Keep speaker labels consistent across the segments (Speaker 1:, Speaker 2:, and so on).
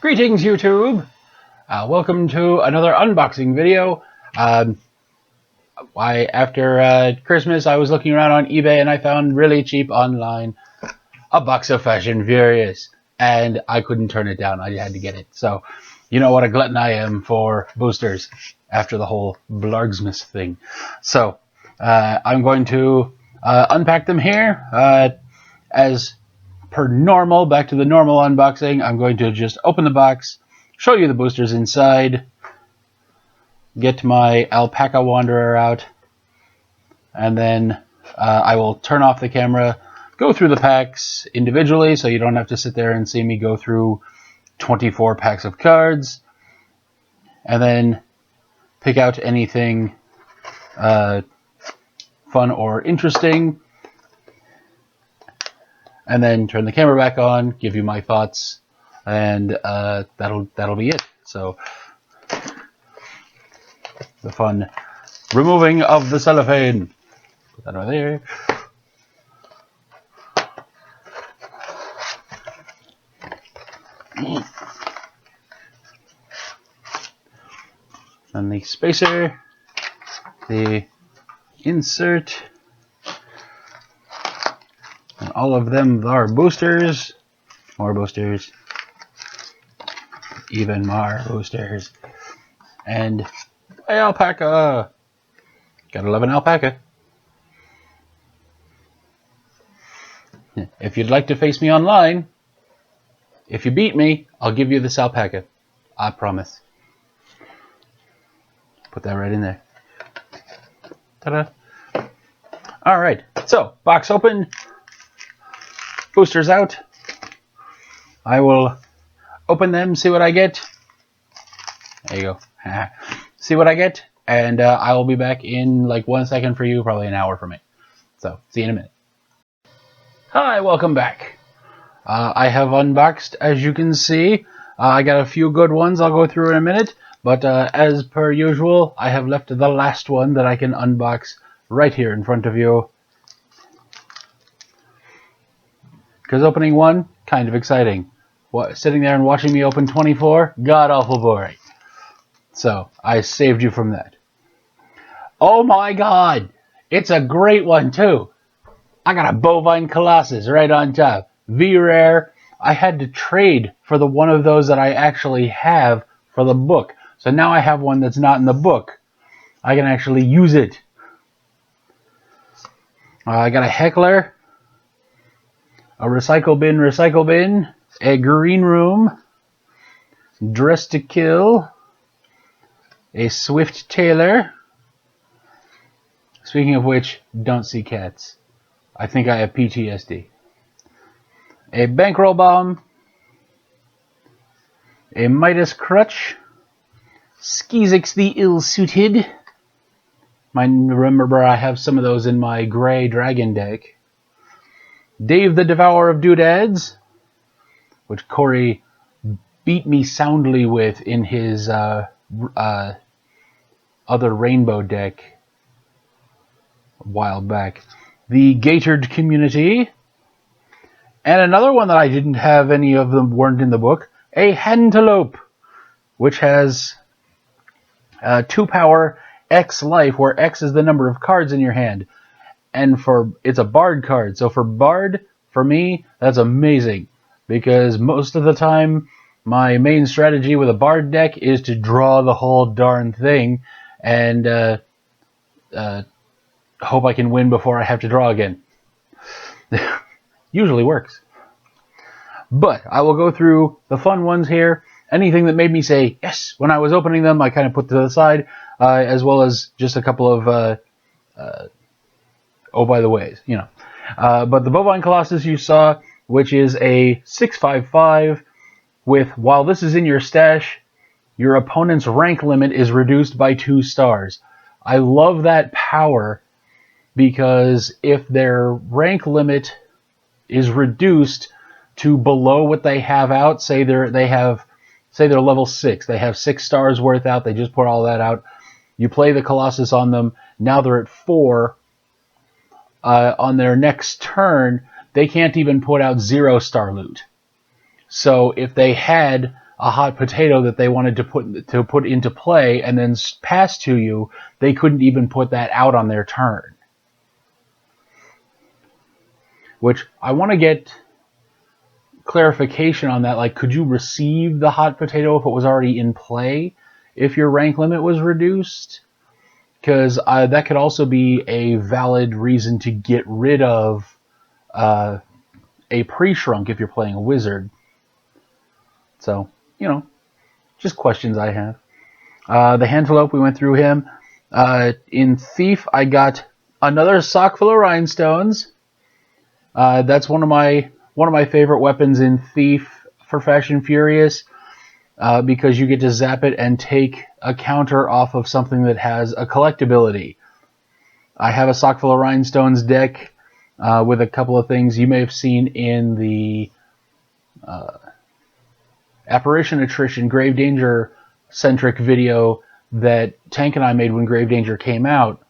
Speaker 1: Greetings, YouTube! Welcome to another unboxing video. After Christmas, I was looking around on eBay and I found really cheap online a box of Fast and Furious, and I couldn't turn it down. I had to get it. So, you know what a glutton I am for boosters after the whole Blargsmas thing. So, I'm going to unpack them here as per normal. Back to the normal unboxing. I'm going to just open the box, show you the boosters inside, get my alpaca wanderer out, and then I will turn off the camera, go through the packs individually so you don't have to sit there and see me go through 24 packs of cards, and then pick out anything fun or interesting, and then turn the camera back on, give you my thoughts, and that'll be it. So the fun removing of the cellophane. Put that over there. And the spacer, the insert, and all of them are boosters. More boosters. Even more boosters. And my alpaca. Gotta love an alpaca. If you'd like to face me online, if you beat me, I'll give you this alpaca. I promise. Put that right in there. Ta-da. Alright, so box open. Boosters out. I will open them, see what I get. There you go. See what I get, and I will be back in like 1 second for you, probably an hour for me. So, see you in a minute. Hi, welcome back. I have unboxed, as you can see. I got a few good ones I'll go through in a minute, but as per usual, I have left the last one that I can unbox right here in front of you. Because opening one, kind of exciting. Sitting there and watching me open 24, god-awful boring. So, I saved you from that. Oh my god! It's a great one, too! I got a bovine colossus right on top. V-Rare. I had to trade for the one of those that I actually have for the book. So now I have one that's not in the book. I can actually use it. I got a heckler. A recycle bin, a green room, dress to kill, a swift tailor. Speaking of which, don't see cats. I think I have PTSD. A bankroll bomb, a Midas crutch, Skeezix the ill-suited. Remember, I have some of those in my gray dragon deck. Dave the Devourer of Doodads, which Corey beat me soundly with in his other rainbow deck a while back. The Gatored Community, and another one that I didn't have, any of them weren't in the book, a Hentelope, which has 2 power, X life, where X is the number of cards in your hand. And it's a Bard card, so for Bard, for me, that's amazing, because most of the time, my main strategy with a Bard deck is to draw the whole darn thing, and hope I can win before I have to draw again. Usually works. But I will go through the fun ones here. Anything that made me say yes when I was opening them, I kind of put to the side, as well as just a couple of oh, by the ways, you know. But the Bovine Colossus you saw, which is a 6/5/5 with, while this is in your stash, your opponent's rank limit is reduced by 2 stars. I love that power, because if their rank limit is reduced to below what they have out, say they're level 6, they have 6 stars worth out, they just put all that out, you play the Colossus on them, now they're at 4, on their next turn, they can't even put out 0-star loot. So if they had a hot potato that they wanted to put into play and then pass to you, they couldn't even put that out on their turn. Which I want to get clarification on that. Like, could you receive the hot potato if it was already in play if your rank limit was reduced? Because that could also be a valid reason to get rid of a pre-shrunk if you're playing a wizard. So, just questions I have. The Handflope, we went through him. In Thief, I got another sock full of rhinestones. That's one of my favorite weapons in Thief for Fast and Furious, because you get to zap it and take a counter off of something that has a collectability. I have a sock full of rhinestones deck with a couple of things you may have seen in the Apparition Attrition Grave Danger centric video that Tank and I made when Grave Danger came out.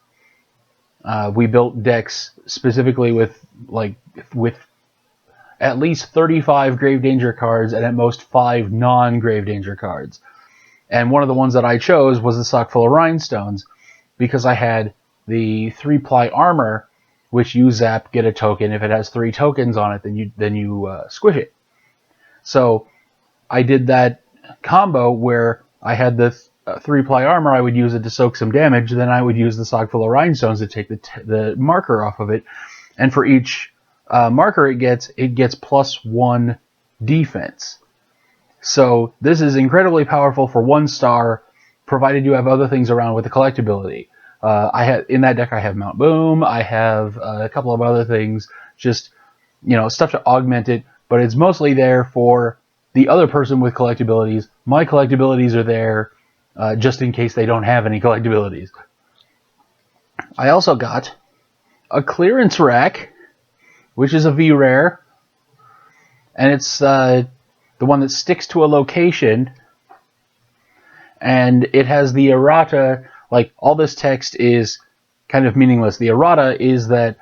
Speaker 1: We built decks specifically with at least 35 Grave Danger cards and at most 5 non-Grave Danger cards. And one of the ones that I chose was the sock full of rhinestones, because I had the 3-ply armor, which you zap, get a token. If it has 3 tokens on it, then you squish it. So I did that combo where I had the 3-ply armor. I would use it to soak some damage. Then I would use the sock full of rhinestones to take the marker off of it. And for each marker it gets +1 defense. So this is incredibly powerful for 1 star, provided you have other things around with the collectability. In that deck I have Mount Boom, I have a couple of other things, just stuff to augment it, but it's mostly there for the other person with collectabilities. My collectabilities are there just in case they don't have any collectabilities. I also got a clearance rack, which is a V-Rare, and it's the one that sticks to a location, and it has the errata. Like, all this text is kind of meaningless. The errata is that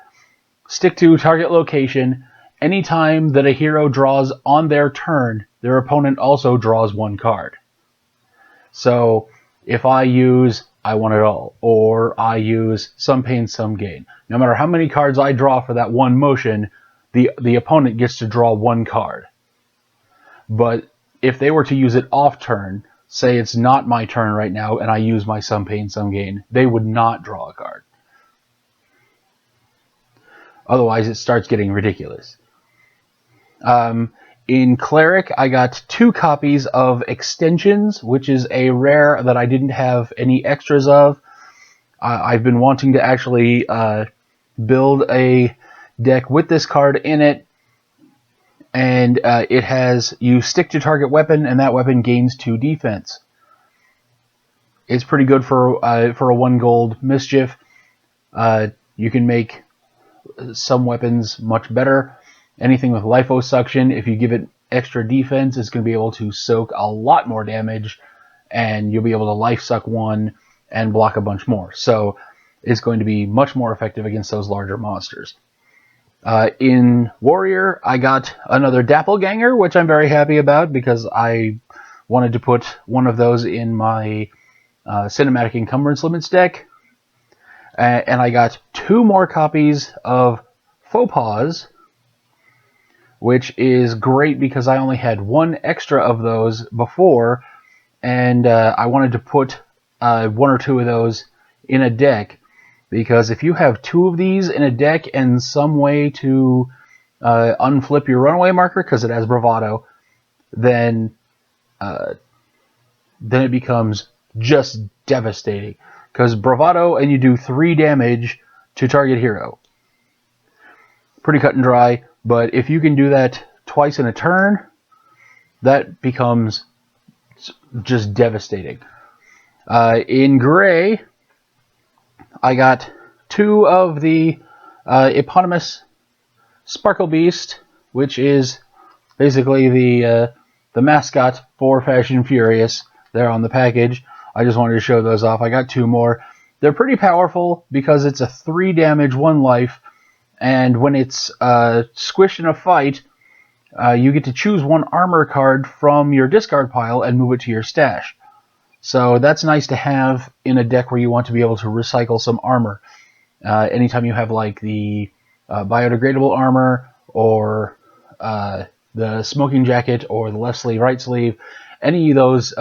Speaker 1: stick to target location. Anytime that a hero draws on their turn, their opponent also draws 1 card. So if I use I Want It All, or I use Some Pain, Some Gain, no matter how many cards I draw for that one motion, the opponent gets to draw 1 card. But if they were to use it off turn, say it's not my turn right now, and I use my Some Pain, Some Gain, they would not draw a card. Otherwise, it starts getting ridiculous. In Cleric, I got 2 copies of Extensions, which is a rare that I didn't have any extras of. I've been wanting to actually build a deck with this card in it, and it has, you stick to target weapon, and that weapon gains 2 defense. It's pretty good for a 1 gold mischief. You can make some weapons much better. Anything with liposuction, if you give it extra defense, it's going to be able to soak a lot more damage, and you'll be able to life suck 1 and block a bunch more. So it's going to be much more effective against those larger monsters. In Warrior, I got another Doppelganger, which I'm very happy about, because I wanted to put one of those in my Cinematic Encumbrance Limits deck. And I got 2 more copies of Faux Pas, which is great because I only had 1 extra of those before, and I wanted to put 1 or 2 of those in a deck, because if you have 2 of these in a deck and some way to unflip your runaway marker because it has bravado, then it becomes just devastating. Because bravado, and you do 3 damage to target hero. Pretty cut and dry, but if you can do that twice in a turn, that becomes just devastating. In Gray, I got 2 of the eponymous Sparkle Beast, which is basically the mascot for Fast and Furious there on the package. I just wanted to show those off. I got 2 more. They're pretty powerful because it's a 3 damage, 1 life, and when it's squished in a fight, you get to choose one armor card from your discard pile and move it to your stash. So that's nice to have in a deck where you want to be able to recycle some armor. Anytime you have like the biodegradable armor, or the smoking jacket, or the left sleeve, right sleeve, any of those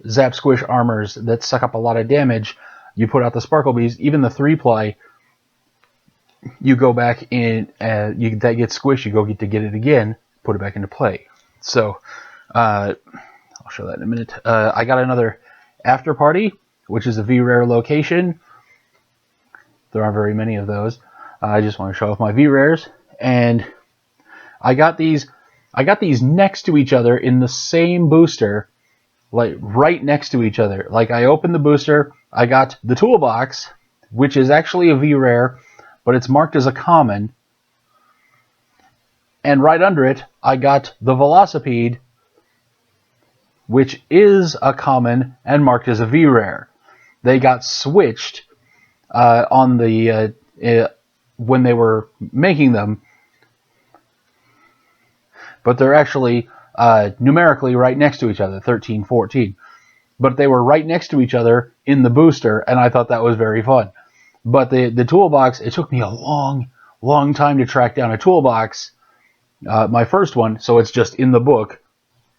Speaker 1: zap squish armors that suck up a lot of damage, you put out the sparkle bees. Even the 3-ply, you go back in, that gets squished, you go get it again, put it back into play. So I'll show that in a minute. I got another After Party, which is a V-Rare location. There aren't very many of those. I just want to show off my V-Rares. And I got these next to each other in the same booster, like right next to each other. Like, I opened the booster, I got the toolbox, which is actually a V-Rare, but it's marked as a common. And right under it, I got the Velocipede, which is a common and marked as a V-Rare. They got switched on the when they were making them, but they're actually numerically right next to each other, 13, 14. But they were right next to each other in the booster, and I thought that was very fun. But the toolbox, it took me a long time to track down a toolbox, my first one, so it's just in the book.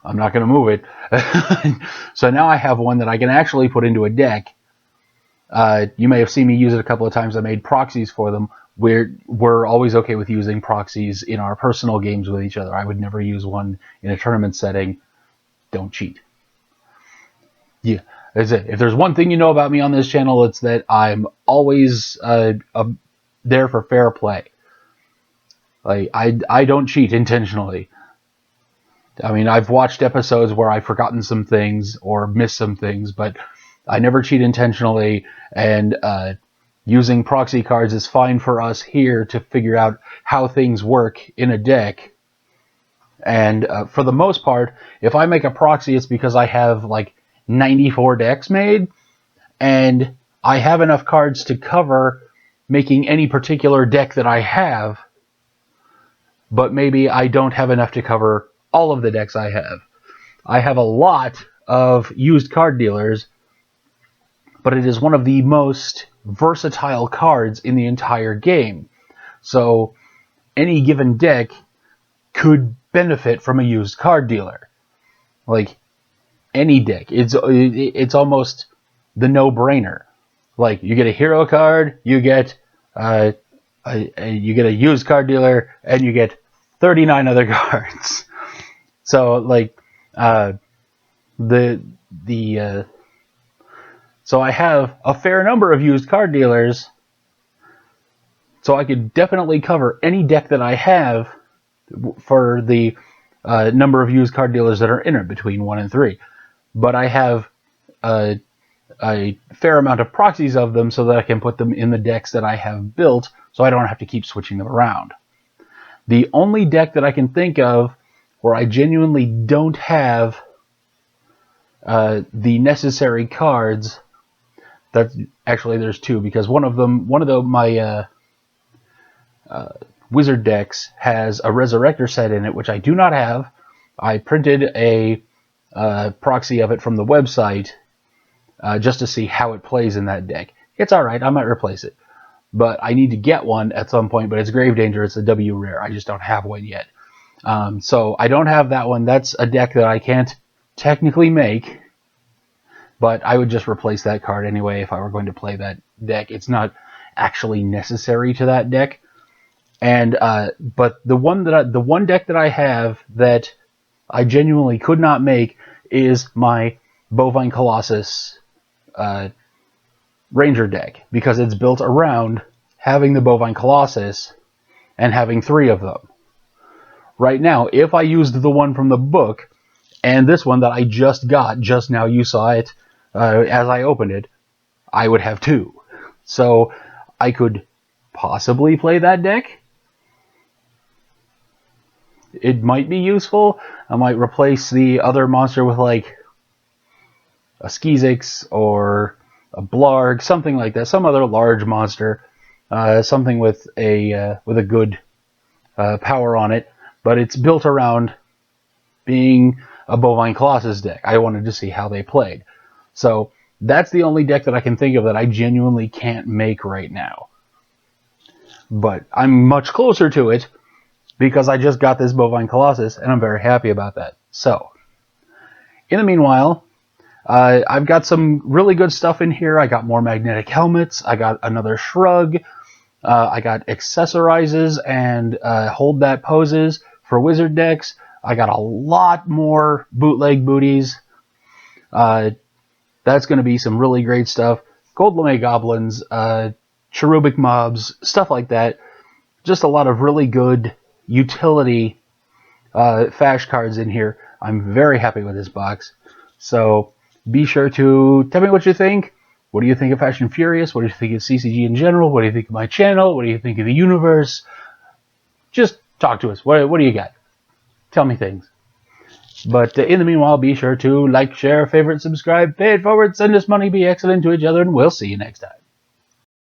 Speaker 1: I'm not going to move it. So now I have one that I can actually put into a deck. You may have seen me use it a couple of times. I made proxies for them. We're always okay with using proxies in our personal games with each other. I would never use one in a tournament setting. Don't cheat. Yeah, that's it. If there's one thing you know about me on this channel, it's that I'm always there for fair play. Like, I don't cheat intentionally. I mean, I've watched episodes where I've forgotten some things or missed some things, but I never cheat intentionally, and using proxy cards is fine for us here to figure out how things work in a deck. And for the most part, if I make a proxy, it's because I have like 94 decks made, and I have enough cards to cover making any particular deck that I have, but maybe I don't have enough to cover all of the decks I have. I have a lot of used card dealers, but it is one of the most versatile cards in the entire game. So any given deck could benefit from a used card dealer. Like, any deck. It's almost the no-brainer. Like, you get a hero card, you get a used card dealer, and you get 39 other cards. So, like, so I have a fair number of used card dealers, so I could definitely cover any deck that I have for the number of used card dealers that are in it, between 1 and 3. But I have a fair amount of proxies of them so that I can put them in the decks that I have built, so I don't have to keep switching them around. The only deck that I can think of where I genuinely don't have the necessary cards, actually there's two, because one of my wizard decks has a Resurrector set in it, which I do not have. I printed a proxy of it from the website just to see how it plays in that deck. It's alright, I might replace it. But I need to get one at some point, but it's Grave Danger, it's a W rare. I just don't have one yet. So I don't have that one. That's a deck that I can't technically make, but I would just replace that card anyway if I were going to play that deck. It's not actually necessary to that deck. And but the one deck that I have that I genuinely could not make is my Bovine Colossus Ranger deck, because it's built around having the Bovine Colossus and having 3 of them. Right now, if I used the one from the book and this one that I just got just now, you saw it as I opened it, I would have 2. So I could possibly play that deck. It might be useful. I might replace the other monster with like a Skizix or a Blarg, something like that, some other large monster, something with a good power on it. but it's built around being a Bovine Colossus deck. I wanted to see how they played. So that's the only deck that I can think of that I genuinely can't make right now. But I'm much closer to it because I just got this Bovine Colossus, and I'm very happy about that. So, in the meanwhile, I've got some really good stuff in here. I got more magnetic helmets. I got another shrug. I got accessorizes and hold that poses for wizard decks. I got a lot more bootleg booties. That's going to be some really great stuff. Gold Lame Goblins, cherubic mobs, stuff like that. Just a lot of really good utility fash cards in here. I'm very happy with this box. So be sure to tell me what you think. What do you think of Fast and Furious? What do you think of CCG in general? What do you think of my channel? What do you think of the universe? Just talk to us. What do you got? Tell me things. But in the meanwhile, be sure to like, share, favorite, subscribe, pay it forward, send us money, be excellent to each other, and we'll see you next time.